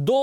2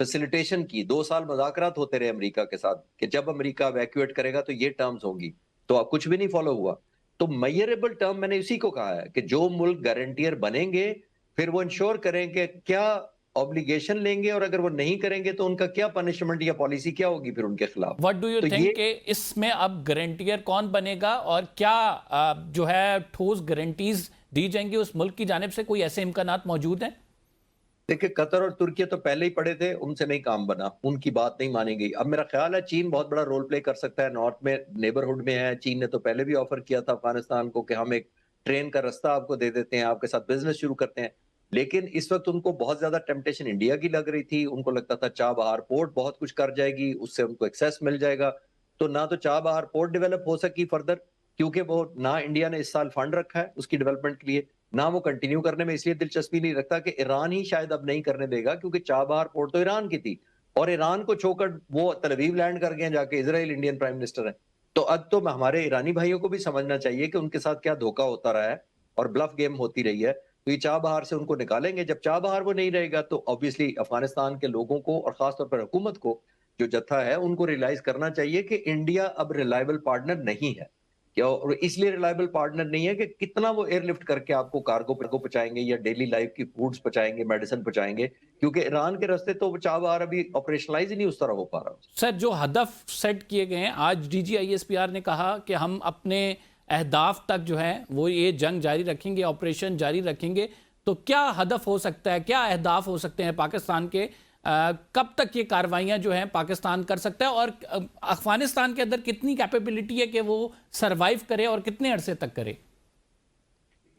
facilitation کی 2 سال مذاکرات ہوتے رہے امریکہ کے ساتھ کہ جب امریکہ ایویکویٹ کرے گا تو یہ ٹرمز ہوں گی، تو اب کچھ بھی نہیں فالو ہوا. تو میئریبل ٹرم میں نے اسی کو کہا ہے کہ جو ملک گارنٹیئر بنیں گے پھر وہ انشور کریں کہ کیا آبلیگیشن لیں گے، اور اگر وہ نہیں کریں گے تو ان کا کیا پنشمنٹ یا پالیسی کیا ہوگی پھر ان کے خلاف. وٹ ڈو یو تو یہ تھنک کہ اس میں اب گارنٹیئر کون بنے گا اور کیا جو ہے ٹھوس گارنٹیز دی جائیں گی اس ملک کی جانب سے؟ کوئی ایسے امکانات موجود ہیں؟ دیکھیں قطر اور ترکیہ تو پہلے ہی پڑے تھے، ان سے نہیں کام بنا، ان کی بات نہیں مانی گئی. اب میرا خیال ہے چین بہت بڑا رول پلے کر سکتا ہے، نارتھ میں نیبرہڈ میں ہے. چین نے تو پہلے بھی آفر کیا تھا افغانستان کو کہ ہم ایک ٹرین کا رستہ آپ کو دے دیتے ہیں، آپ کے ساتھ بزنس شروع کرتے ہیں. لیکن اس وقت ان کو بہت زیادہ ٹیمپٹیشن انڈیا کی لگ رہی تھی. ان کو لگتا تھا چابہار پورٹ بہت کچھ کر جائے گی، اس سے ان کو ایکسیس مل جائے گا. تو نہ تو چابہار پورٹ ڈیولپ ہو سکی فردر، کیونکہ وہ نہ انڈیا نے اس سال فنڈ رکھا ہے اس کی ڈیولپمنٹ کے لیے، نہ وہ کنٹینیو کرنے میں اس لیے دلچسپی نہیں رکھتا کہ ایران ہی شاید اب نہیں کرنے دے گا، کیونکہ چابہار پورٹ تو ایران کی تھی اور ایران کو چھو کر وہ تل ابیب لینڈ کر گئے جا کے اسرائیل انڈین پرائم منسٹر ہیں. تو اب تو ہمارے ایرانی بھائیوں کو بھی سمجھنا چاہیے کہ ان کے ساتھ کیا دھوکہ ہوتا رہا ہے اور بلف گیم ہوتی رہی ہے. تو یہ چابہار سے ان کو نکالیں گے. جب چابہار وہ نہیں رہے گا تو obviously افغانستان کے لوگوں کو اور خاص طور پر حکومت کو جو جتھا ہے ان کو ریلائز کرنا چاہیے کہ انڈیا اب ریلائبل پارٹنر نہیں ہے. اور اس لیے ریلائبل پارٹنر نہیں ہے کہ کتنا وہ ایئر لفٹ کر کے آپ کو کارگو پہنچائیں گے یا ڈیلی لائف کی فوڈز پہنچائیں گے، میڈیسن پہنچائیں گے، کیونکہ ایران کے راستے تو چابہار ابھی آپریشنلائز ہی نہیں اس طرح ہو پا رہا. سر جو ہدف سیٹ کیے گئے ہیں، آج D G I S P R نے کہا کہ ہم اپنے اہداف تک جو ہے وہ یہ جنگ جاری رکھیں گے، آپریشن جاری رکھیں گے. تو کیا ہدف ہو سکتا ہے، کیا اہداف ہو سکتے ہیں پاکستان کے؟ کب تک یہ کاروائیاں جو ہیں پاکستان کر سکتا ہے، اور افغانستان کے اندر کتنی کیپیبلٹی ہے کہ وہ سروائیو کرے اور کتنے عرصے تک کرے؟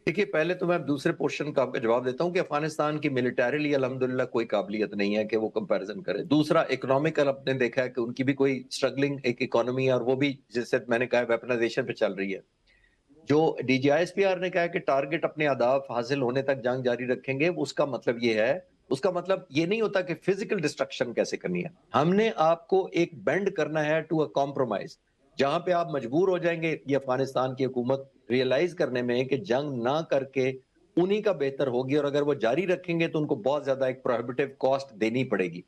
دیکھیے پہلے تو میں دوسرے پورشن کا آپ کا جواب دیتا ہوں کہ افغانستان کی ملٹریلی الحمدللہ کوئی قابلیت نہیں ہے کہ وہ کمپیریزن کرے. دوسرا اکنامیکل آپ نے دیکھا ہے کہ ان کی بھی کوئی سٹرگلنگ ایک اکانومی ہے، اور وہ بھی جیسے میں نے کہا ویپنائزیشن پہ چل رہی ہے. جو D G I S P R نے کہا کہ ٹارگٹ اپنے اہداف حاصل ہونے تک جنگ جاری رکھیں گے، اس کا مطلب یہ ہے، اس کا مطلب یہ نہیں ہوتا کہ فزیکل ڈسٹرکشن کیسے کرنی ہے. ہم نے آپ کو ایک بینڈ کرنا ہے ٹو اے کمپرومائز، جہاں پہ آپ مجبور ہو جائیں گے یہ افغانستان کی حکومت ریئلائز کرنے میں کہ جنگ نہ کر کے انہی کا بہتر ہوگی، اور اگر وہ جاری رکھیں گے تو ان کو بہت زیادہ ایک پروہیبٹیو کاسٹ دینی پڑے گی.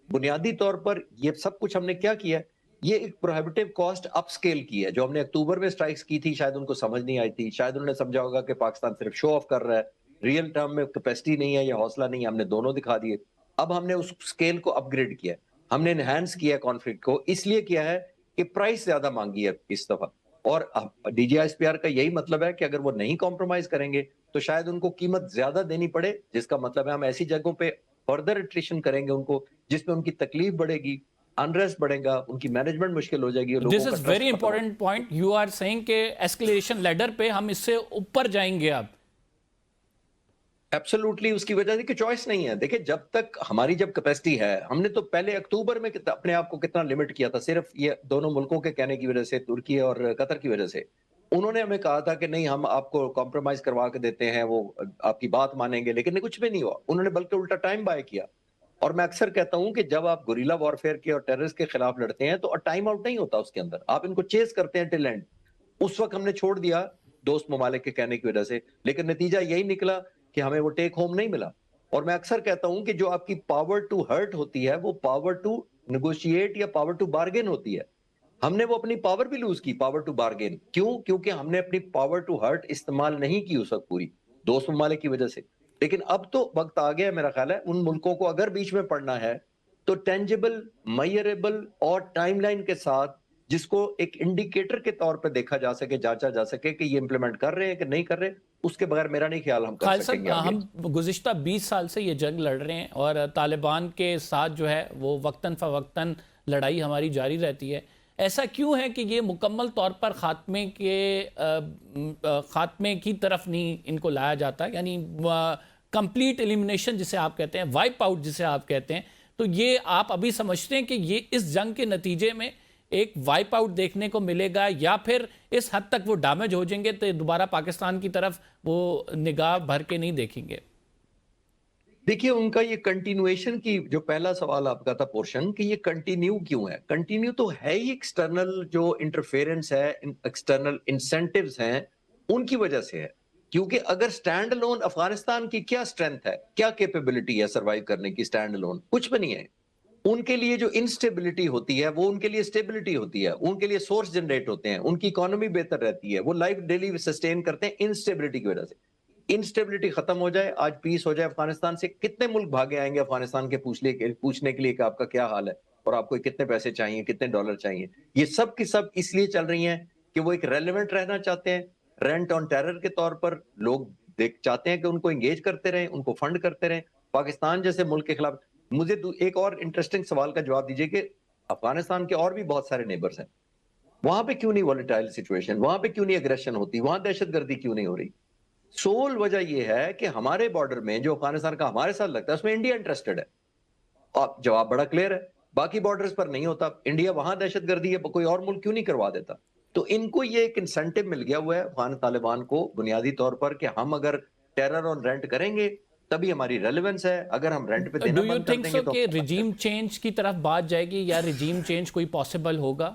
بنیادی طور پر یہ سب کچھ ہم نے کیا کیا ہے، یہ ایک پروہیبٹیو کاسٹ اپ سکیل کی ہے. جو ہم نے اکتوبر میں سٹرائکس کی تھی شاید ان کو سمجھ نہیں آئی تھی، شاید انہوں نے سمجھا ہوگا کہ پاکستان صرف شو آف کر رہا ہے، ریئل ٹرم میں کیپیسٹی نہیں ہے یا حوصلہ نہیں ہے. ہم نے دونوں دکھا دیے. اب ہم نے اس سکیل کو اپ گریڈ کیا ہے، ہم نے انہینس کیا ہے کانفلکٹ کو. اس لیے کیا ہے کہ پرائس زیادہ مانگی ہے اس دفعہ، اور D G I S P R کا یہی مطلب ہے کہ اگر وہ نہیں کمپرومائز کریں گے تو شاید ان کو قیمت زیادہ دینی پڑے، جس کا مطلب ہے ہم ایسی جگہوں پہ فردر اٹریشن کریں گے ان کو، جس میں ان کی تکلیف بڑھے گی، انریسٹ بڑھے گا، ان کی مینجمنٹ مشکل ہو جائے گی. This is very important point you are seeing کہ ایسکلیشن لیڈر پہ ہم اس سے اوپر جائیں گے. اب ایبسولوٹلی اس کی وجہ سے کہ چوائس نہیں ہے. دیکھیں جب تک ہماری جب کیپیسٹی ہے، ہم نے تو پہلے اکتوبر میں اپنے آپ کو کتنا لمٹ کیا تھا، صرف یہ دونوں ملکوں کے کہنے کی وجہ سے، ترکی اور قطر کی وجہ سے. انہوں نے ہمیں کہا تھا کہ نہیں ہم آپ کو کمپرومائز کروا کے دیتے ہیں، وہ آپ کی بات مانیں گے، لیکن کچھ بھی نہیں ہوا. انہوں نے بلکہ الٹا ٹائم بائے کیا. اور میں اکثر کہتا ہوں کہ جب آپ گوریلا وارفیئر کے اور ٹیررسٹ کے خلاف لڑتے ہیں تو ٹائم آؤٹ نہیں ہوتا اس کے اندر، آپ ان کو چیز کرتے ہیں ٹل اینڈ. اس وقت ہم نے چھوڑ دیا دوست ممالک کے کہنے کی وجہ سے، لیکن نتیجہ یہی نکلا کہ ہمیں وہ ٹیک ہوم نہیں ملا. اور میں اکثر کہتا ہوں کہ جو آپ کی پاور ٹو ہرٹ ہوتی ہے وہ پاور ٹو نیگوشیٹ یا پاور ٹو بارگین ہوتی ہے. ہم نے وہ اپنی پاور بھی لوز کی، پاور ٹو بارگین. کیوں؟ کیونکہ ہم نے اپنی پاور ٹو ہرٹ استعمال نہیں کی اس وقت پوری، دوست ممالک کی وجہ سے. لیکن اب تو وقت آ گیا میرا خیال ہے ان ملکوں کو اگر بیچ میں پڑنا ہے تو ٹینجیبل، میئریبل اور ٹائم لائن کے ساتھ، جس کو ایک انڈیکیٹر کے طور پہ دیکھا جا سکے، جانچا جا سکے کہ یہ امپلیمنٹ کر رہے ہیں کہ نہیں کر رہے. اس کے بغیر میرا نہیں خیال ہم کر خالد سکیں گے صاحب، آگے. ہم گزشتہ 20 سال سے یہ جنگ لڑ رہے ہیں اور طالبان کے ساتھ جو ہے وہ وقتاً فوقتاً لڑائی ہماری جاری رہتی ہے. ایسا کیوں ہے کہ یہ مکمل طور پر خاتمے کی طرف نہیں ان کو لایا جاتا، یعنی کمپلیٹ ایلیمنیشن جسے آپ کہتے ہیں، وائپ آؤٹ جسے آپ کہتے ہیں؟ تو یہ آپ ابھی سمجھتے ہیں کہ یہ اس جنگ کے نتیجے میں ایک وائپ آؤٹ دیکھنے کو ملے گا، یا پھر اس حد تک وہ ڈیمیج ہو جائیں گے تو دوبارہ پاکستان کی طرف وہ نگاہ بھر کے نہیں دیکھیں گے؟ دیکھیے ان کا یہ کنٹینویشن کی جو پہلا سوال آپ کا تھا پورشن کہ یہ کنٹینیو کیوں ہے، کنٹینیو تو ہے ہی ایکسٹرنل جو انٹرفیرنس ہے، ایکسٹرنل انسینٹیوز ہیں ان کی وجہ سے ہے. کیونکہ اگر سٹینڈ الون افغانستان کی کیا سٹرینتھ ہے، کیا کیپیبلٹی ہے سروائیو کرنے کی، سٹینڈ الون کچھ بھی نہیں ہے. ان کے لیے جو انسٹیبلٹی ہوتی ہے وہ ان کے لیے اسٹیبلٹی ہوتی ہے، ان کے لیے سورس جنریٹ ہوتے ہیں، ان کی اکانومی بہتر رہتی ہے، وہ لائف ڈیلی سسٹین کرتے ہیں انسٹیبلٹی کی وجہ سے۔ انسٹیبلٹی ختم ہو جائے، آج پیس ہو جائے افغانستان سے، کتنے ملک بھاگے آئیں گے افغانستان کے پوچھنے کے لیے کہ آپ کا کیا حال ہے اور آپ کو کتنے پیسے چاہیے، کتنے ڈالر چاہیے۔ یہ سب کی سب اس لیے چل رہی ہیں کہ وہ ایک ریلیونٹ رہنا چاہتے ہیں، رینٹ آن ٹیرر کے طور پر لوگ چاہتے ہیں کہ ان کو انگیج کرتے رہیں، ان کو فنڈ کرتے رہیں۔ پاکستان جیسے ملک کے خلاف مجھے ایک اور انٹرسٹنگ سوال کا جواب دیجئے کہ افغانستان کے اور بھی بہت سارے نیبرز ہیں، وہاں پہ کیوں نہیں ولیٹائل سچویشن، وہاں پہ کیوں نہیں اگریشن ہوتی، وہاں دہشت گردی کیوں نہیں ہو رہی؟ سول وجہ یہ ہے کہ ہمارے بارڈر میں جو افغانستان کا ہمارے ساتھ لگتا ہے اس میں انڈیا انٹرسٹڈ ہے، اور جواب بڑا کلیئر ہے، باقی بارڈرز پر نہیں ہوتا، انڈیا وہاں دہشت گردی ہے، کوئی اور ملک کیوں نہیں کروا دیتا؟ تو ان کو یہ ایک انسینٹو مل گیا ہوا ہے افغان طالبان کو بنیادی طور پر کہ ہم اگر ٹیرر آن رینٹ کریں گے تبھی ہماری ریلیونس ہے، اگر ہم رینٹ پہ دینا ڈو یو بند کر تھنک دیں سو گے تو کہ رجیم چینج کی طرف بات جائے گی یا رجیم چینج کوئی پاسبل ہوگا؟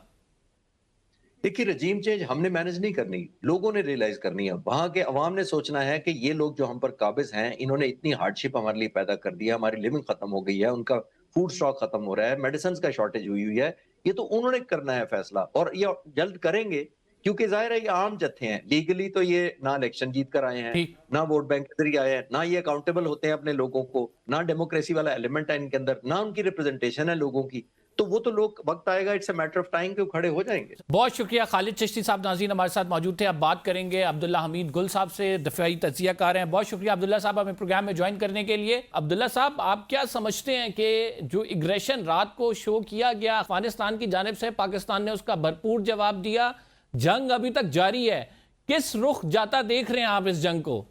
دیکھیے رجیم چینج ہم نے مینج نہیں کرنی، لوگوں نے ریلائز کرنی ہے، وہاں کے عوام نے سوچنا ہے کہ یہ لوگ جو ہم پر قابض ہیں انہوں نے اتنی ہارڈشپ ہمارے لیے پیدا کر دیا، ہماری لیونگ ختم ہو گئی ہے، ان کا فوڈ سٹاک ختم ہو رہا ہے، میڈیسنز کا شارٹیج ہوئی ہے، یہ تو انہوں نے کرنا ہے فیصلہ، اور یہ جلد کریں گے کیونکہ ظاہر ہے یہ عام جتھے ہیں، لیگلی تو یہ نہ الیکشن جیت کر آئے ہیں، ٹھیک، نہ ووٹ بینک کے ذریعے آئے ہیں، نہ یہ اکاؤنٹیبل ہوتے ہیں اپنے لوگوں کو، نہ ڈیموکریسی والا ایلیمنٹ ہے ان کے اندر، نہ ان کی ریپرزنٹیشن ہے لوگوں کی، تو وہ تو لوگ وقت آئے گا، it's a matter of time کہ وہ کھڑے ہو جائیں گے۔ بہت شکریہ خالد چشتی صاحب، ناظرین ہمارے ساتھ موجود تھے۔ اب بات کریں گے عبداللہ حمید گل صاحب سے، دفاعی تجزیہ کار ہیں۔ بہت شکریہ عبداللہ صاحب ہمیں پروگرام میں جوائن کرنے کے لیے۔ عبداللہ صاحب، آپ کیا سمجھتے ہیں کہ جو اگریشن رات کو شو کیا گیا افغانستان کی جانب سے، پاکستان نے اس کا بھرپور جواب دیا، جنگ ابھی تک جاری ہے، کس رخ جاتا دیکھ رہے ہیں آپ اس جنگ کو؟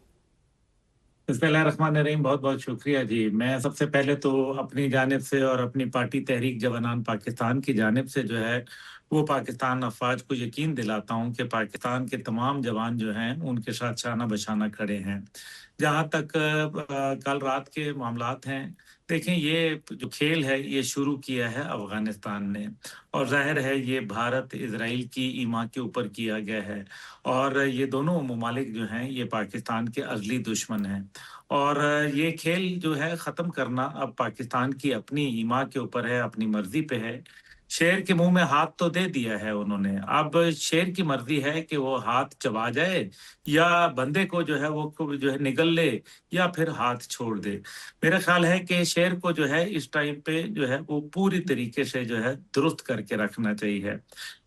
بسم اللہ الرحمن الرحیم، بہت بہت شکریہ جی۔ میں سب سے پہلے تو اپنی جانب سے اور اپنی پارٹی تحریک جوانان پاکستان کی جانب سے جو ہے وہ پاکستان افواج کو یقین دلاتا ہوں کہ پاکستان کے تمام جوان جو ہیں ان کے ساتھ شانہ بشانہ کھڑے ہیں۔ جہاں تک کل رات کے معاملات ہیں، دیکھیں یہ جو کھیل ہے یہ شروع کیا ہے افغانستان نے، اور ظاہر ہے یہ بھارت اسرائیل کی ایما کے اوپر کیا گیا ہے، اور یہ دونوں ممالک جو ہیں یہ پاکستان کے ازلی دشمن ہیں، اور یہ کھیل جو ہے ختم کرنا اب پاکستان کی اپنی ایما کے اوپر ہے، اپنی مرضی پہ ہے۔ شیر کے منہ میں ہاتھ تو دے دیا ہے انہوں نے، اب شیر کی مرضی ہے کہ وہ ہاتھ چبا جائے یا بندے کو جو ہے وہ جو ہے نگل لے یا پھر ہاتھ چھوڑ دے۔ میرا خیال ہے کہ شیر کو جو ہے اس ٹائم پہ جو ہے وہ پوری طریقے سے جو ہے درست کر کے رکھنا چاہیے۔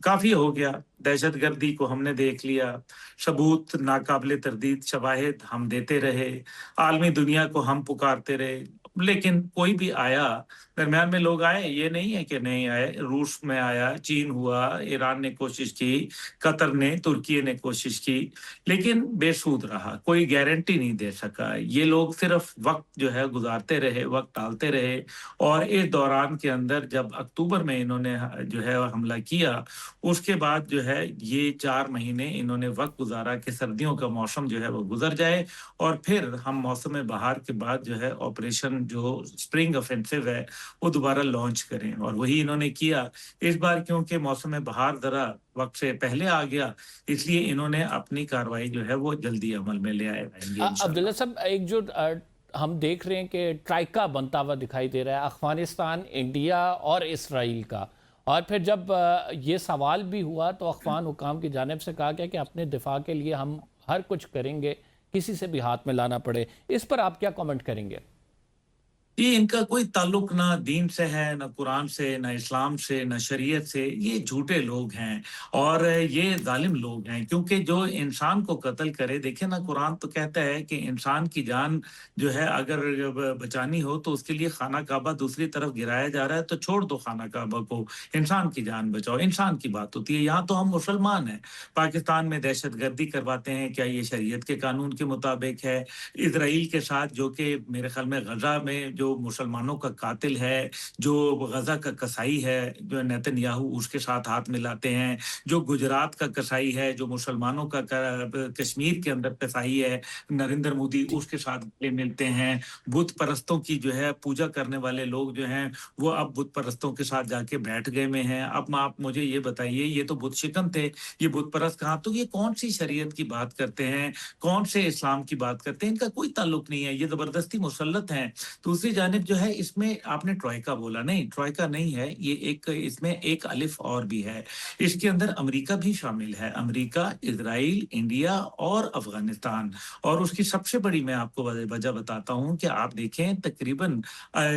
کافی ہو گیا، دہشت گردی کو ہم نے دیکھ لیا، ثبوت ناقابل تردید شواہد ہم دیتے رہے، عالمی دنیا کو ہم پکارتے رہے، لیکن کوئی بھی آیا، درمیان میں لوگ آئے، یہ نہیں ہے کہ نہیں آئے، روس میں آیا، چین ہوا، ایران نے کوشش کی، قطر نے، ترکی نے کوشش کی، لیکن بے سود رہا، کوئی گارنٹی نہیں دے سکا۔ یہ لوگ صرف وقت جو ہے گزارتے رہے، وقت ڈالتے رہے، اور اس دوران کے اندر جب اکتوبر میں انہوں نے جو ہے حملہ کیا، اس کے بعد جو ہے یہ 4 مہینے انہوں نے وقت گزارا کہ سردیوں کا موسم جو ہے وہ گزر جائے، اور پھر ہم موسم بہار کے بعد جو ہے آپریشن جو سپرنگ آفینسو ہے وہ دوبارہ لانچ کریں، اور وہی انہوں نے کیا۔ اس بار کیونکہ موسم بہار ذرا وقت سے پہلے آ گیا، اس لیے انہوں نے اپنی کارروائی جو ہے وہ جلدی عمل میں لے آئیں گے انشاءاللہ۔ عبداللہ صاحب، ایک جو ہم دیکھ رہے ہیں کہ ٹرائکا بنتا ہوا دکھائی دے رہا ہے افغانستان، انڈیا اور اسرائیل کا، اور پھر جب یہ سوال بھی ہوا تو افغان حکام کی جانب سے کہا گیا کہ اپنے دفاع کے لیے ہم ہر کچھ کریں گے، کسی سے بھی ہاتھ میں لانا پڑے۔ اس پر آپ کیا کامنٹ کریں گے؟ یہ ان کا کوئی تعلق نہ دین سے ہے، نہ قرآن سے، نہ اسلام سے، نہ شریعت سے، یہ جھوٹے لوگ ہیں اور یہ ظالم لوگ ہیں، کیونکہ جو انسان کو قتل کرے، دیکھیں نا قرآن تو کہتا ہے کہ انسان کی جان جو ہے اگر بچانی ہو تو اس کے لیے خانہ کعبہ دوسری طرف گرایا جا رہا ہے تو چھوڑ دو خانہ کعبہ کو، انسان کی جان بچاؤ، انسان کی بات ہوتی ہے۔ یہاں تو ہم مسلمان ہیں، پاکستان میں دہشت گردی کرواتے ہیں، کیا یہ شریعت کے قانون کے مطابق ہے؟ اسرائیل کے ساتھ جو کہ میرے خیال میں غزہ میں جو مسلمانوں کا قاتل ہے، جو غزہ کا قصائی ہے، جو نیتن یاہو اس کے ساتھ ہاتھ ملاتے ہیں، جو گجرات کا قصائی ہے، جو مسلمانوں کا کشمیر کے اندر قصائی ہے، نریندر مودی اس کے ساتھ ملتے ہیں، بت پرستوں کی جو ہے پوجا کرنے والے لوگ جو ہیں وہ اب بت پرستوں کے ساتھ جا کے بیٹھ گئے میں ہیں۔ اب آپ مجھے یہ بتائیے، یہ تو بت شکن تھے، یہ بت پرست کہاں؟ تو یہ کون سی شریعت کی بات کرتے ہیں، کون سے اسلام کی بات کرتے ہیں؟ ان کا کوئی تعلق نہیں ہے، یہ زبردستی مسلط ہیں۔ دوسری جانب جو ہے اس میں آپ نے ٹرائیکا بولا، نہیں ٹرائیکا نہیں ہے یہ، ایک اس میں ایک الف اور بھی ہے، اس کے اندر امریکہ بھی شامل ہے، امریکہ، اسرائیل، انڈیا اور افغانستان۔ اور اس کی سب سے بڑی میں آپ کو وجہ بتاتا ہوں کہ آپ دیکھیں تقریباً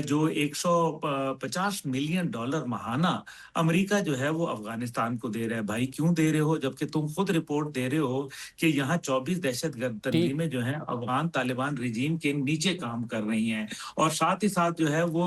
جو $150 ملین ماہانہ امریکہ جو ہے وہ افغانستان کو دے رہا ہے۔ بھائی کیوں دے رہے ہو جبکہ تم خود رپورٹ دے رہے ہو کہ یہاں 24 دہشت گرد تنظیمیں جو ہیں افغان طالبان رجیم کے نیچے کام کر رہی ہیں، اور ساتھ ہی ساتھ جو ہے وہ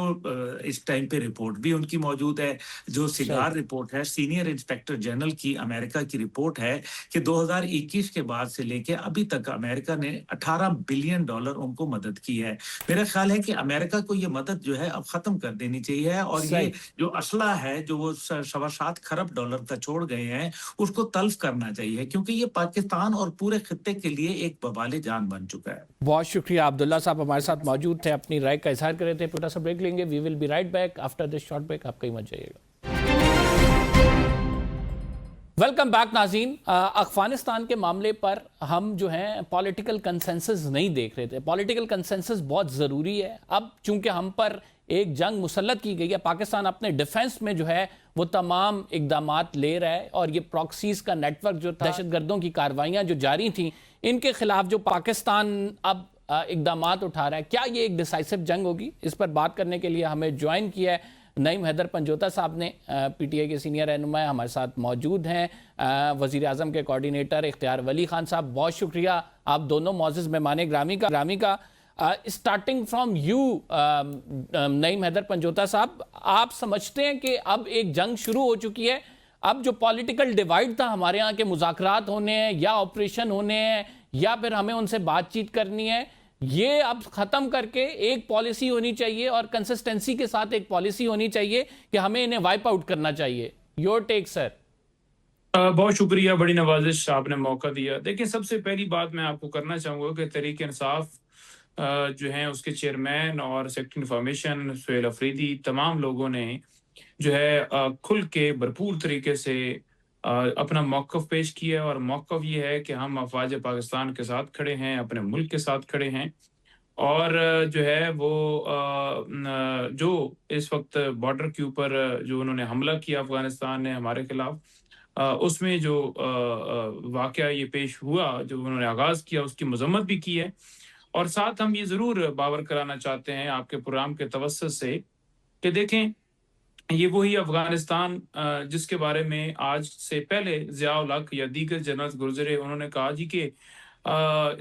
اس ٹائم پہ رپورٹ بھی ان کی موجود ہے، جو سگار رپورٹ ہے، سینئر انسپیکٹر جنرل کی امریکہ کی رپورٹ ہے کہ 2021 کے بعد سے لے کے ابھی تک امریکہ نے $18 بلین ان کو مدد کی ہے۔ میرا خیال ہے کہ امریکہ کو یہ مدد جو ہے اب ختم کر دینی چاہیے، اور یہ جو اسلحہ ہے جو وہ $7.25 کھرب کا چھوڑ گئے ہیں اس کو تلف کرنا چاہیے، کیونکہ یہ پاکستان اور پورے خطے کے لیے ایک بوال جان بن چکا ہے۔ بہت شکریہ عبداللہ صاحب ہمارے ساتھ موجود تھے، اپنی رائے کا اظہار کر رہے تھے۔ چھوٹا سا بریک لیں گے، we will be right back after this short break, آپ کہیں مت جائیے گا۔ ویلکم بیک ناظرین، افغانستان کے معاملے پر ہم جو ہیں پولیٹیکل کنسنسس نہیں دیکھ رہے تھے۔ پولیٹیکل کنسنسس بہت ضروری ہے۔ اب چونکہ ہم پر ایک جنگ مسلط کی گئی ہے، پاکستان اپنے ڈیفنس میں جو ہے وہ تمام اقدامات لے رہا ہے، اور یہ پراکسیز کا نیٹ ورک جو دہشت گردوں کی کارروائیاں جو جاری تھیں ان کے خلاف جو پاکستان اب اقدامات اٹھا رہا ہے، کیا یہ ایک ڈیسائسو جنگ ہوگی؟ اس پر بات کرنے کے لیے ہمیں جوائن کیا ہے نعیم حیدر پنجوتا صاحب نے، پی ٹی آئی کے سینئر رہنما ہمارے ساتھ موجود ہیں، وزیر اعظم کے کوارڈینیٹر اختیار ولی خان صاحب، بہت شکریہ آپ دونوں معزز مہمان گرامی کا۔ اسٹارٹنگ فرام یو نعیم حیدر پنجوتا صاحب، آپ سمجھتے ہیں کہ اب ایک جنگ شروع ہو چکی ہے؟ اب جو پولیٹیکل ڈیوائیڈ تھا ہمارے ہاں کے مذاکرات ہونے ہیں یا آپریشن ہونے ہیں یا پھر ہمیں ان سے بات چیت کرنی ہے، یہ اب ختم کر کے ایک پالیسی ہونی چاہیے اور کنسسٹنسی کے ساتھ ایک پالیسی ہونی چاہیے کہ ہمیں انہیں وائپ آؤٹ کرنا چاہیے؟ یور ٹیک سر۔ بہت شکریہ، بڑی نوازش آپ نے موقع دیا۔ دیکھیں سب سے پہلی بات میں آپ کو کرنا چاہوں گا کہ تحریک انصاف جو ہیں اس کے چیئرمین اور سیکرٹری انفارمیشن سہیل افریدی، تمام لوگوں نے جو ہے کھل کے بھرپور طریقے سے اپنا موقف پیش کیا، اور موقف یہ ہے کہ ہم افواج پاکستان کے ساتھ کھڑے ہیں، اپنے ملک کے ساتھ کھڑے ہیں، اور جو ہے وہ جو اس وقت بارڈر کے اوپر جو انہوں نے حملہ کیا افغانستان نے ہمارے خلاف، اس میں جو واقعہ یہ پیش ہوا جو انہوں نے آغاز کیا اس کی مذمت بھی کی ہے، اور ساتھ ہم یہ ضرور باور کرانا چاہتے ہیں آپ کے پروگرام کے توسط سے کہ دیکھیں یہ وہی افغانستان جس کے بارے میں آج سے پہلے ضیاء الحق یا دیگر جنرل گزرے، انہوں نے کہا جی کہ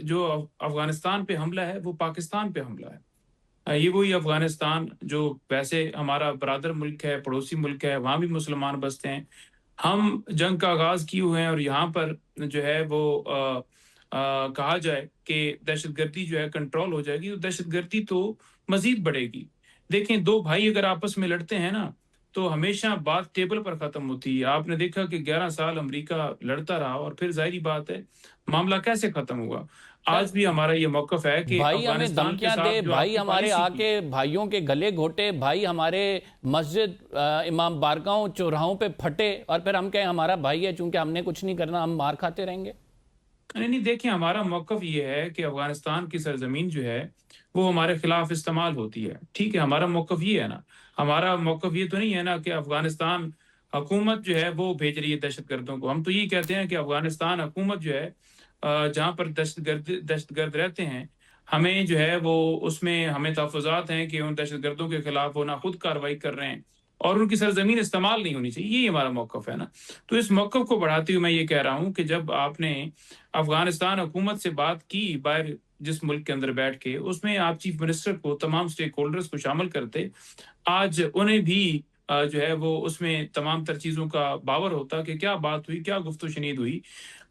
جو افغانستان پہ حملہ ہے وہ پاکستان پہ حملہ ہے۔ یہ وہی افغانستان جو ویسے ہمارا برادر ملک ہے، پڑوسی ملک ہے، وہاں بھی مسلمان بستے ہیں، ہم جنگ کا آغاز کیے ہوئے ہیں، اور یہاں پر جو ہے وہ کہا جائے کہ دہشت گردی جو ہے کنٹرول ہو جائے گی، تو دہشت گردی تو مزید بڑھے گی۔ دیکھیں دو بھائی اگر آپس میں لڑتے ہیں نا تو ہمیشہ بات ٹیبل پر ختم ہوتی ہے۔ آپ نے دیکھا کہ 11 سال امریکہ لڑتا رہا، اور پھر ظاہری بات ہے معاملہ کیسے ختم ہوگا۔ آج بھی ہمارا یہ موقف ہے کہ بھائی ہمیں دھمکیاں دے، بھائی ہمارے آ کے بھائیوں کے گلے گھوٹے، بھائی ہمارے مسجد امام بارگاہوں چوراہوں پہ پھٹے، اور پھر ہم کہیں ہمارا بھائی ہے چونکہ ہم نے کچھ نہیں کرنا ہم مار کھاتے رہیں گے؟ نہیں دیکھیں ہمارا موقف یہ ہے کہ افغانستان کی سرزمین جو ہے وہ ہمارے خلاف استعمال ہوتی ہے، ٹھیک ہے، ہمارا موقف یہ ہے نا، ہمارا موقف یہ تو نہیں ہے نا کہ افغانستان حکومت جو ہے وہ بھیج رہی ہے دہشت گردوں کو۔ ہم تو یہ کہتے ہیں کہ افغانستان حکومت جو ہے جہاں پر دہشت گرد رہتے ہیں، ہمیں جو ہے وہ اس میں ہمیں تحفظات ہیں کہ ان دہشت گردوں کے خلاف وہ نہ خود کارروائی کر رہے ہیں اور ان کی سرزمین استعمال نہیں ہونی چاہیے، یہی ہمارا موقف ہے نا۔ تو اس موقف کو بڑھاتے ہوئے میں یہ کہہ رہا ہوں کہ جب آپ نے افغانستان حکومت سے بات کی باہر جس ملک کے اندر بیٹھ کے، اس میں آپ چیف منسٹر کو، تمام سٹیک ہولڈرز کو شامل کرتے، آج انہیں بھی جو ہے وہ اس میں تمام تر چیزوں کا باور ہوتا کہ کیا بات ہوئی، کیا گفت و شنید ہوئی۔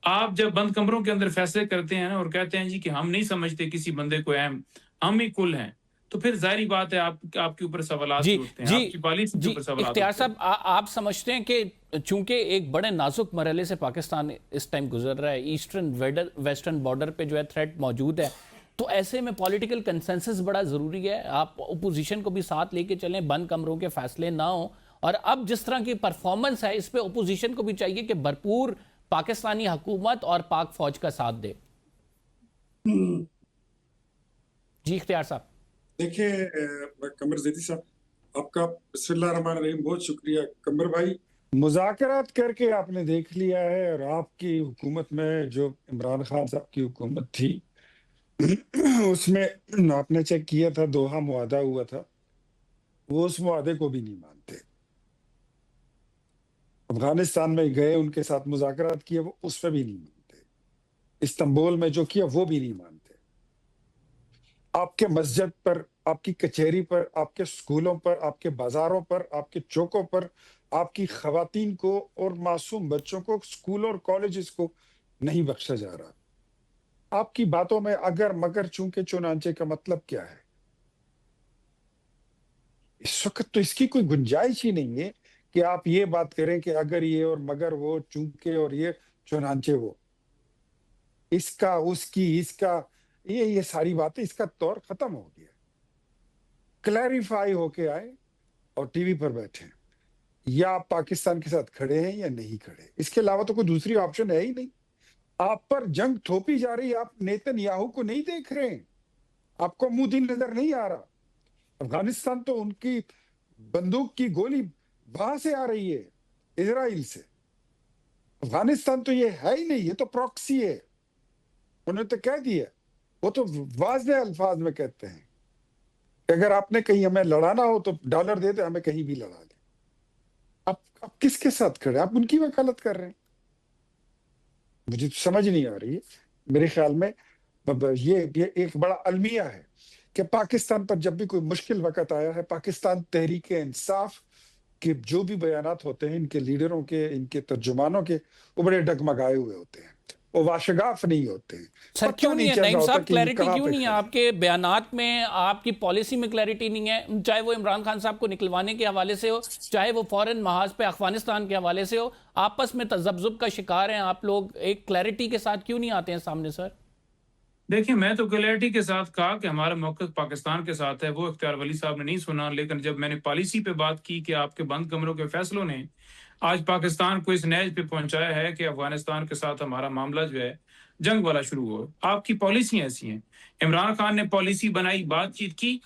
آپ جب بند کمروں کے اندر فیصلے کرتے ہیں اور کہتے ہیں جی کہ ہم نہیں سمجھتے کسی بندے کو اہم، ہم ہی کل ہیں، تو پھر ظاہری بات ہے آپ کے اوپر سوالات اٹھتے ہیں، آپ کی پالیسی کے اوپر سوالات اختیار صاحب آپ سمجھتے ہیں کہ چونکہ ایک بڑے نازک مرحلے سے پاکستان اس ٹائم گزر رہا ہے، ایسٹرن ویسٹرن بارڈر پہ جو ہے تھریٹ موجود ہے، تو ایسے میں پولیٹیکل کنسنسس بڑا ضروری ہے، آپ اپوزیشن کو بھی ساتھ لے کے چلیں، بند کمروں کے فیصلے نہ ہوں، اور اب جس طرح کی پرفارمنس ہے اس پہ اپوزیشن کو بھی چاہیے کہ بھرپور پاکستانی حکومت اور پاک فوج کا ساتھ دے۔ جی اختیار صاحب۔ دیکھیں قمر زیدی صاحب، آپ کا بسم اللہ الرحمن الرحیم بہت شکریہ. قمر بھائی، مذاکرات کر کے آپ نے دیکھ لیا ہے، اور آپ کی حکومت میں جو عمران خان صاحب کی حکومت تھی اس میں آپ نے چیک کیا تھا، دوحہ معاہدہ ہوا تھا، وہ اس معاہدے کو بھی نہیں مانتے. افغانستان میں گئے، ان کے ساتھ مذاکرات کیے، وہ اس پہ بھی نہیں مانتے. استنبول میں جو کیا وہ بھی نہیں مانتے. آپ کے مسجد پر، آپ کی کچہری پر، آپ کے سکولوں پر، آپ کے بازاروں پر، آپ کے چوکوں پر، آپ کی خواتین کو اور معصوم بچوں کو، سکولوں اور کالجز کو نہیں بخشا جا رہا. آپ کی باتوں میں اگر مگر چونکہ چنانچہ کا مطلب کیا ہے؟ اس وقت تو اس کی کوئی گنجائش ہی نہیں ہے کہ آپ یہ بات کریں کہ اگر یہ اور مگر وہ، چونکہ اور یہ چنانچہ وہ، اس کا، اس کی، اس کا، یہ ساری باتیں، اس کا دور ختم ہو گیا. کلیریفائی ہو کے آئے اور ٹی وی پر بیٹھے، یا آپ پاکستان کے ساتھ کھڑے ہیں یا نہیں کھڑے. اس کے علاوہ تو کوئی دوسری آپشن ہے ہی نہیں. آپ پر جنگ تھوپی جا رہی ہے، آپ نیتن یاہو کو نہیں دیکھ رہے ہیں، آپ کو منہ دن نظر نہیں آ رہا. افغانستان تو ان کی بندوق کی گولی وہاں سے آ رہی ہے، اسرائیل سے. افغانستان تو یہ ہے ہی نہیں، یہ تو پراکسی ہے. انہوں نے تو کہہ دیا، وہ تو واضح الفاظ میں کہتے ہیں کہ اگر آپ نے کہیں ہمیں لڑانا ہو تو ڈالر دے دے، ہمیں کہیں بھی لڑا لیں. آپ کس کے ساتھ کھڑے؟ آپ ان کی وکالت کر رہے ہیں. مجھے تو سمجھ نہیں آ رہی ہے. میرے خیال میں یہ ایک بڑا المیہ ہے کہ پاکستان پر جب بھی کوئی مشکل وقت آیا ہے، پاکستان تحریک انصاف کے جو بھی بیانات ہوتے ہیں، ان کے لیڈروں کے، ان کے ترجمانوں کے، وہ بڑے ڈگمگائے ہوئے ہوتے ہیں، وہ واشگاف نہیں ہوتے ہیں. سر پتہ کیوں نہیں نہیں ہے چل رہا نعیم ہوتا صاحب، کہ یہ کلیئرٹی کہاں کیوں پہ نہیں ہے؟ کھڑے. آپ کے بیانات میں، آپ کی پالیسی میں کلیئرٹی نہیں ہے، چاہے وہ عمران خان صاحب کو نکلوانے کے حوالے سے ہو، چاہے وہ فورن محاذ پہ افغانستان کے حوالے سے ہو. آپس میں تذبذب کا شکار ہیں آپ لوگ، ایک کلیئرٹی کے ساتھ کیوں نہیں آتے ہیں سامنے سر؟ دیکھیں، میں تو کلیئرٹی کے ساتھ کہا کہ ہمارا موقف پاکستان کے ساتھ ہے، وہ اختیار ولی صاحب نے نہیں سنا. لیکن جب میں نے پالیسی پہ بات کی کہ آپ کے بند کمروں کے فیصلوں نے آج پاکستان کو اس نیج پہ پہنچایا ہے کہ افغانستان کے ساتھ ہمارا معاملہ جو ہے جنگ والا شروع ہو. آپ کی پالیسی ایسی ہیں. عمران خان نے پالیسی بنائی، بات چیت کی،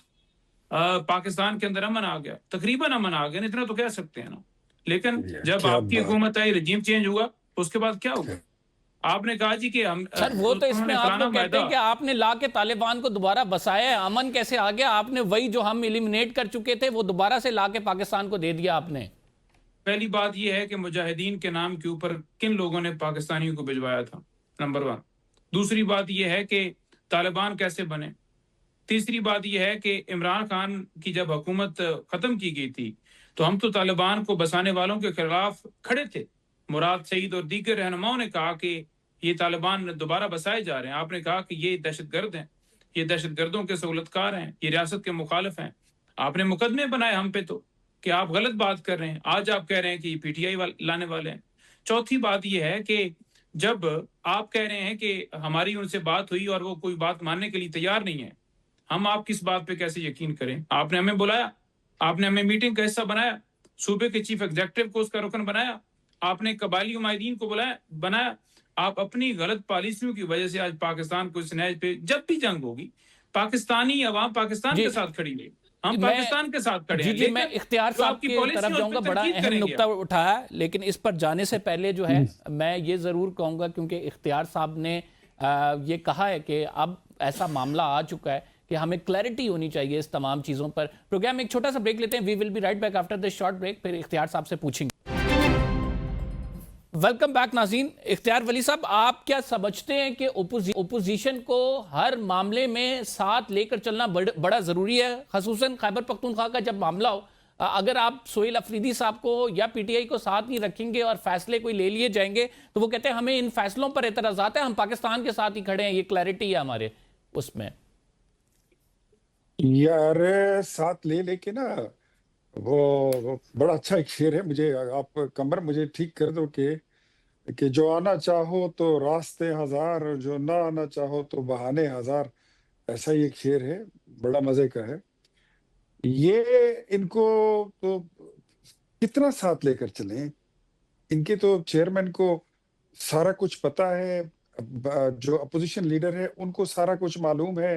پاکستان کے اندر امن آ گیا، تقریباً امن آ گیا، اتنا تو کہہ سکتے ہیں نا. لیکن جب کیا آپ کی بات حکومت آئی، رجیم چینج ہوا، اس کے بعد کیا ہوا؟ آپ نے کہا جی کہ ہم سر وہ تو اس انہوں میں نے آپ فلانا لوگ کہتے معاہدہ. ہیں کہ آپ نے لا کے طالبان کو دوبارہ بسایا ہے، امن کیسے آ گیا؟ آپ نے وہی جو ہم ایلیمنیٹ کر چکے تھے وہ دوبارہ سے لا کے پاکستان کو دے دیا آپ نے. پہلی بات یہ ہے کہ مجاہدین کے نام کے اوپر کن لوگوں نے پاکستانیوں کو بھجوایا تھا، نمبر 1. دوسری بات یہ ہے کہ طالبان کیسے بنے. تیسری بات یہ ہے کہ عمران خان کی جب حکومت ختم کی گئی تھی تو ہم تو طالبان کو بسانے والوں کے خلاف کھڑے تھے. مراد سعید اور دیگر رہنماؤں نے کہا کہ یہ طالبان دوبارہ بسائے جا رہے ہیں. آپ نے کہا کہ یہ دہشت گرد ہیں، یہ دہشت گردوں کے سہولتکار ہیں، یہ ریاست کے مخالف ہیں. آپ نے مقدمے بنائے ہم پہ تو کہ آپ غلط بات کر رہے ہیں. آج آپ کہہ رہے ہیں کہ یہ پی ٹی آئی لانے والے ہیں. چوتھی بات یہ ہے کہ جب آپ کہہ رہے ہیں کہ ہماری ان سے بات ہوئی اور وہ کوئی بات ماننے کے لیے تیار نہیں ہے، ہم آپ کس بات پہ کیسے یقین کریں؟ آپ نے ہمیں بلایا، آپ نے ہمیں میٹنگ کا حصہ بنایا، صوبے کے چیف ایگزیکٹو کو اس کا رکن بنایا، آپ نے قبائلی عمائدین کو بنایا. آپ اپنی غلط پالیسیوں کی وجہ سے آج پاکستان کو اس نیج پہ، جب بھی جنگ ہوگی پاکستانی عوام پاکستان جی کے ساتھ کھڑی ہے، ہم میں پاکستان کے ساتھ کھڑے ہیں. میں لیکن اختیار جو آپ صاحب کی کی پالیسی طرف ہے اس جاؤں پہ گا. بڑا تنقید اہم کریں گے. نقطہ اٹھایا، لیکن اس پر جانے سے پہلے جو ہے میں یہ ضرور کہوں گا، کیونکہ اختیار صاحب نے یہ کہا ہے کہ اب ایسا معاملہ آ چکا ہے کہ ہمیں کلیئرٹی ہونی چاہیے اس تمام چیزوں پر. پروگرام ایک چھوٹا سا بریک لیتے ہیں. We will be right back after this short break. پھر اختیار صاحب سے پوچھیں گے. ویلکم بیک ناظرین. اختیار ولی صاحب، آپ کیا سمجھتے ہیں کہ اپوزیشن کو ہر معاملے میں ساتھ لے کر چلنا بڑا ضروری ہے، خصوصاً خیبر پختونخوا کا جب معاملہ ہو؟ اگر آپ سہیل افریدی صاحب کو یا پی ٹی آئی کو ساتھ نہیں رکھیں گے اور فیصلے کوئی لے لیے جائیں گے تو وہ کہتے ہیں ہمیں ان فیصلوں پر اعتراضات ہیں، ہم پاکستان کے ساتھ ہی کھڑے ہیں، یہ کلیئرٹی ہے ہمارے اس میں. یار ساتھ لے کے نا، وہ بڑا اچھا ایک شعر ہے. مجھے آپ کمر مجھے ٹھیک کر دو کہ جو آنا چاہو تو راستے ہزار، جو نہ آنا چاہو تو بہانے ہزار. ایسا ہی ایک شعر ہے، بڑا مزے کا ہے. یہ ان کو تو کتنا ساتھ لے کر چلیں؟ ان کے تو چیئرمین کو سارا کچھ پتا ہے، جو اپوزیشن لیڈر ہے ان کو سارا کچھ معلوم ہے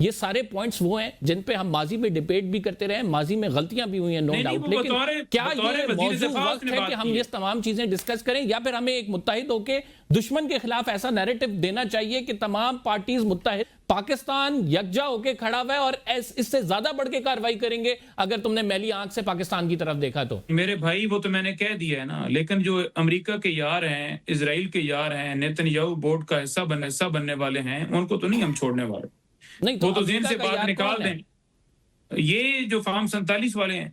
یہ سارے پوائنٹس وہ ہیں جن پہ ہم ماضی میں ڈیبیٹ بھی کرتے رہے، ماضی میں غلطیاں بھی ہوئی ہیں، نو ڈاؤٹ، لیکن کیا یہ موضوع وقت ہے کہ ہم یہ تمام چیزیں ڈسکس کریں، یا پھر ہمیں ایک متحد ہو کے دشمن کے خلاف ایسا نیریٹو دینا چاہیے کہ تمام پارٹیز متحد، پاکستان یکجا ہو کے کھڑا ہوا ہے اور اس سے زیادہ بڑھ کے کاروائی کریں گے اگر تم نے میلی آنکھ سے پاکستان کی طرف دیکھا تو؟ میرے بھائی وہ تو میں نے کہہ دیا ہے نا، لیکن جو امریکہ کے یار ہیں، اسرائیل کے یار ہیں، نیتن یاہو بورڈ کا حصہ بننے والے ہیں، ان کو تو نہیں ہم چھوڑنے والے، نہیں وہ تو ذہن امریکہ سے کا بات یار نکال کون ہے؟ دیں۔ یہ جو فارم 47 والے ہیں،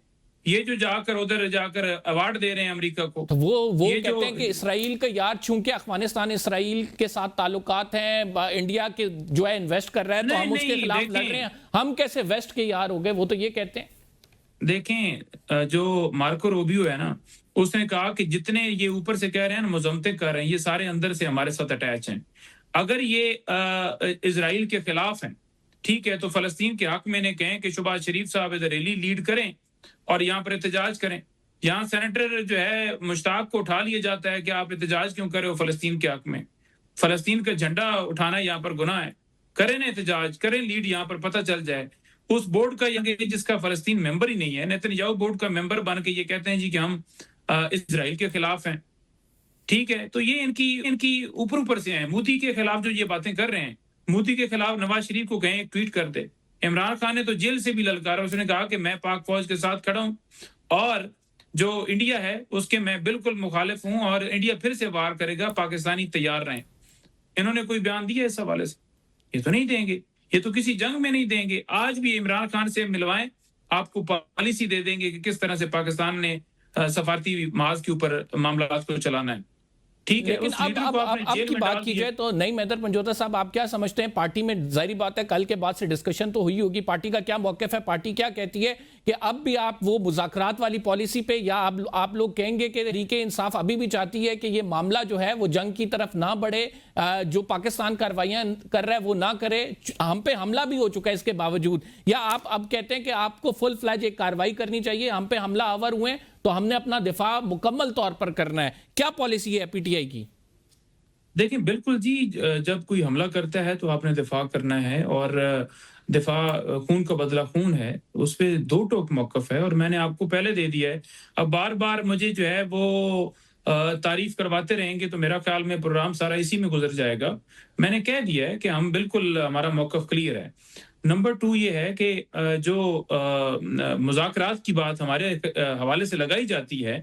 یہ جو ادھر جا کر ایوارڈ دے رہے ہیں امریکہ کو، تو وہ یہ کہتے ہیں کہ اسرائیل کا یار، چونکہ افغانستان اسرائیل کے ساتھ تعلقات ہیں، انڈیا کے جو ہے انویسٹ کر رہا ہے تو ہم اس کے خلاف لڑ رہے ہیں، ہم کیسے ویسٹ کے یار ہو گئے؟ وہ تو یہ کہتے ہیں۔ دیکھیں جو مارکو روبیو ہے نا، اس نے کہا کہ جتنے یہ اوپر سے کہہ رہے ہیں نا، مذمتیں کر رہے ہیں، یہ سارے اندر سے ہمارے ساتھ اٹیچ ہیں۔ اگر یہ اسرائیل کے خلاف ہیں، ٹھیک ہے، تو فلسطین کے حق میں نے کہیں کہ شہباز شریف صاحب ریلی لیڈ کریں اور یہاں پر احتجاج کریں۔ یہاں سینیٹر جو ہے مشتاق کو اٹھا لیا جاتا ہے کہ آپ احتجاج کیوں کرے ہو فلسطین کے حق میں؟ فلسطین کا جھنڈا اٹھانا یہاں پر گناہ ہے، کریں نا احتجاج، کریں لیڈ، یہاں پر پتہ چل جائے۔ اس بورڈ کا جس کا فلسطین ممبر ہی نہیں ہے، نیتن یاہو بورڈ کا ممبر بن کے یہ کہتے ہیں جی کہ ہم اسرائیل کے خلاف ہیں، ٹھیک ہے، تو یہ ان کی اوپر سے ہیں۔ مودی کے خلاف جو یہ باتیں کر رہے ہیں، مودی کے خلاف نواز شریف کو کہیں ایک ٹویٹ کر دے۔ عمران خان نے تو جیل سے بھی للکارا، اس نے کہا کہ میں پاک فوج کے ساتھ کھڑا ہوں اور جو انڈیا ہے اس کے میں بالکل مخالف ہوں، اور انڈیا پھر سے وار کرے گا، پاکستانی تیار رہیں۔ انہوں نے کوئی بیان دیا اس حوالے سے؟ یہ تو نہیں دیں گے، یہ تو کسی جنگ میں نہیں دیں گے۔ آج بھی عمران خان سے ملوائیں، آپ کو پالیسی دے دیں گے کہ کس طرح سے پاکستان نے سفارتی محاذ کے اوپر معاملات کو چلانا ہے، ٹھیک ہے۔ لیکن اب کی بات کی جائے تو نہیں، میدر پنجوتا صاحب آپ کیا سمجھتے ہیں؟ پارٹی میں ظاہری بات ہے کل کے بعد سے ڈسکشن تو ہوئی ہوگی، پارٹی کا کیا موقف ہے؟ پارٹی کیا کہتی ہے کہ اب بھی آپ وہ مذاکرات والی پالیسی پہ، یا آپ لوگ کہیں گے کہ تحریک انصاف ابھی بھی چاہتی ہے کہ یہ معاملہ جو ہے وہ جنگ کی طرف نہ بڑھے، جو پاکستان کاروائیاں کر رہا ہے وہ نہ کرے؟ ہم پہ حملہ بھی ہو چکا ہے اس کے باوجود، یا آپ اب کہتے ہیں کہ آپ کو فل فلیج ایک کاروائی کرنی چاہیے، ہم پہ حملہ آور ہوئے تو ہم نے اپنا دفاع مکمل طور پر کرنا ہے؟ کیا پالیسی ہے پی ٹی آئی کی؟ دیکھیں بالکل جی، جب کوئی حملہ کرتا ہے تو آپ نے دفاع کرنا ہے، اور دفاع خون کا بدلہ خون ہے، اس پہ دو ٹوک موقف ہے، اور میں نے آپ کو پہلے دے دیا ہے۔ اب بار بار مجھے جو ہے وہ تعریف کرواتے رہیں گے تو میرا خیال میں پروگرام سارا اسی میں گزر جائے گا۔ میں نے کہہ دیا ہے کہ ہم بالکل، ہمارا موقف کلیئر ہے۔ نمبر 2 یہ ہے کہ جو مذاکرات کی بات ہمارے حوالے سے لگائی جاتی ہے،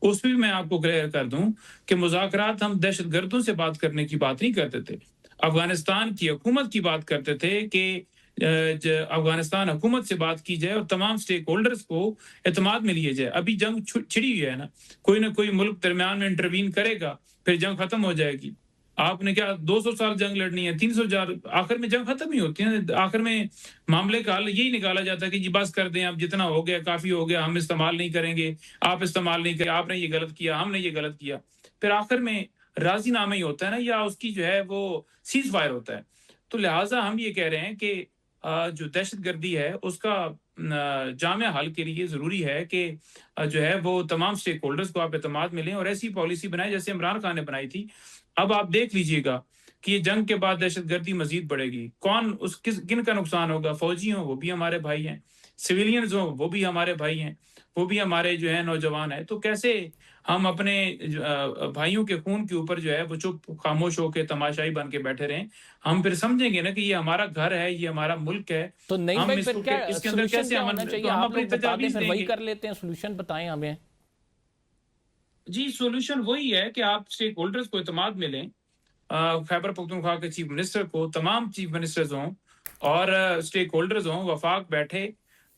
اس پہ بھی میں آپ کو کلیئر کر دوں کہ مذاکرات ہم دہشت گردوں سے بات کرنے کی بات نہیں کرتے تھے، افغانستان کی حکومت کی بات کرتے تھے کہ افغانستان حکومت سے بات کی جائے اور تمام سٹیک ہولڈرز کو اعتماد میں لیے جائے۔ ابھی جنگ چھڑی ہوئی ہے نا، کوئی نہ کوئی ملک درمیان میں انٹروین کرے گا، پھر جنگ ختم ہو جائے گی۔ آپ نے کیا 200 سال جنگ لڑنی ہے، 300 سال، آخر میں جنگ ختم ہی ہوتی ہے۔ آخر میں معاملے کا حل یہی نکالا جاتا ہے کہ جی بس کر دیں، اب جتنا ہو گیا کافی ہو گیا، ہم استعمال نہیں کریں گے، آپ استعمال نہیں کریں، آپ نے یہ غلط کیا، ہم نے یہ غلط کیا، پھر آخر میں راضی نامہ ہی ہوتا ہے نا، یا اس کی جو ہے وہ سیز فائر ہوتا ہے۔ تو لہٰذا ہم یہ کہہ رہے ہیں کہ جو دہشت گردی ہے اس کا جامع حل کے لیے ضروری ہے کہ جو ہے وہ تمام سٹیک ہولڈرز کو آپ اعتماد میں لیں اور ایسی پالیسی بنائیں جیسے عمران خان نے بنائی تھی۔ اب آپ دیکھ لیجئے گا کہ یہ جنگ کے بعد دہشت گردی مزید بڑھے گی، کن کا نقصان ہوگا؟ فوجی ہوں وہ بھی ہمارے بھائی ہیں، سویلینز ہوں وہ بھی ہمارے بھائی ہیں، وہ بھی ہمارے جو ہیں نوجوان ہیں۔ تو کیسے ہم اپنے بھائیوں کے خون کے اوپر جو ہے وہ چپ خاموش ہو کے تماشائی بن کے بیٹھے رہیں؟ ہم پھر سمجھیں گے نا کہ یہ ہمارا گھر ہے، یہ ہمارا ملک ہے، تو نہیں ہم بھائی اس پھر کو کیا اس کے اندر سولوشن کیسے کیا ہونا چاہیے؟ ہم آپ اپنی لوگ بتا دیں، تجاویز پھر دیں وہی گے۔ کر لیتے ہیں، سولوشن بتائیں ہمیں۔ جی سولوشن وہی ہے کہ آپ سٹیک ہولڈرز کو اعتماد میں لیں، خیبر پختونخوا کے چیف منسٹر کو، تمام چیف منسٹرز ہوں اور سٹیک ہولڈرز ہوں، وفاق بیٹھے،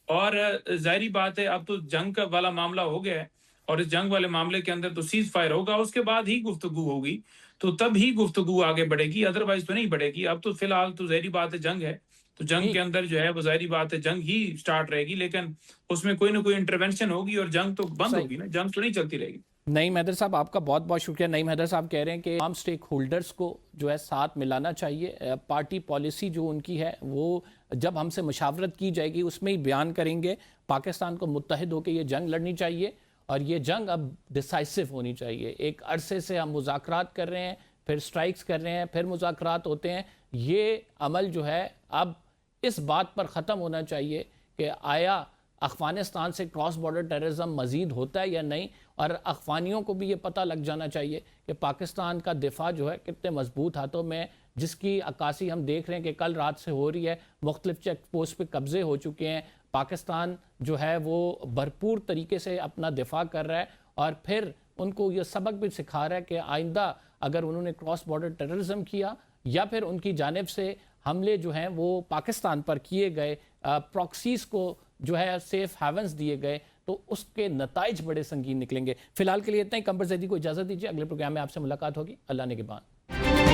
اور ظاہری بات ہے اب تو جنگ کا والا معاملہ ہو گیا ہے، اور اس جنگ والے معاملے کے اندر تو سیز فائر ہوگا، اس کے بعد ہی گفتگو ہوگی، تو تب ہی گفتگو آگے بڑھے گی، ادروائز تو نہیں بڑھے گی۔ اب تو فی الحال تو ظاہری بات ہے جنگ ہے، تو جنگ کے اندر جو ہے وہ ظاہری بات ہے جنگ ہی سٹارٹ رہے گی، لیکن اس میں کوئی نہ کوئی انٹرونشن ہوگی اور جنگ تو بند ہوگی نا، جنگ تو نہیں چلتی رہے گی۔ نعیم حیدر صاحب آپ کا بہت بہت شکریہ۔ نعیم حیدر صاحب کہہ رہے ہیں کہ تمام سٹیک ہولڈرز کو جو ہے ساتھ ملانا چاہیے، پارٹی پالیسی جو ان کی ہے وہ جب ہم سے مشاورت کی جائے گی اس میں ہی بیان کریں گے۔ پاکستان کو متحد ہو کے یہ جنگ لڑنی چاہیے، اور یہ جنگ اب ڈیسائسو ہونی چاہیے۔ ایک عرصے سے ہم مذاکرات کر رہے ہیں، پھر سٹرائکس کر رہے ہیں، پھر مذاکرات ہوتے ہیں، یہ عمل جو ہے اب اس بات پر ختم ہونا چاہیے کہ آیا افغانستان سے کراس بارڈر ٹیررزم مزید ہوتا ہے یا نہیں، اور افغانیوں کو بھی یہ پتہ لگ جانا چاہیے کہ پاکستان کا دفاع جو ہے کتنے مضبوط ہاتھوں میں، جس کی عکاسی ہم دیکھ رہے ہیں کہ کل رات سے ہو رہی ہے، مختلف چیک پوسٹ پہ قبضے ہو چکے ہیں، پاکستان جو ہے وہ بھرپور طریقے سے اپنا دفاع کر رہا ہے، اور پھر ان کو یہ سبق بھی سکھا رہا ہے کہ آئندہ اگر انہوں نے کراس بارڈر ٹیررزم کیا یا پھر ان کی جانب سے حملے جو ہیں وہ پاکستان پر کیے گئے، پراکسیز کو جو ہے سیف ہیونز دیے گئے، تو اس کے نتائج بڑے سنگین نکلیں گے۔ فی الحال کے لیے اتنا ہی۔ قمر زیدی کو اجازت دیجیے، اگلے پروگرام میں آپ سے ملاقات ہوگی۔ اللہ نگہبان۔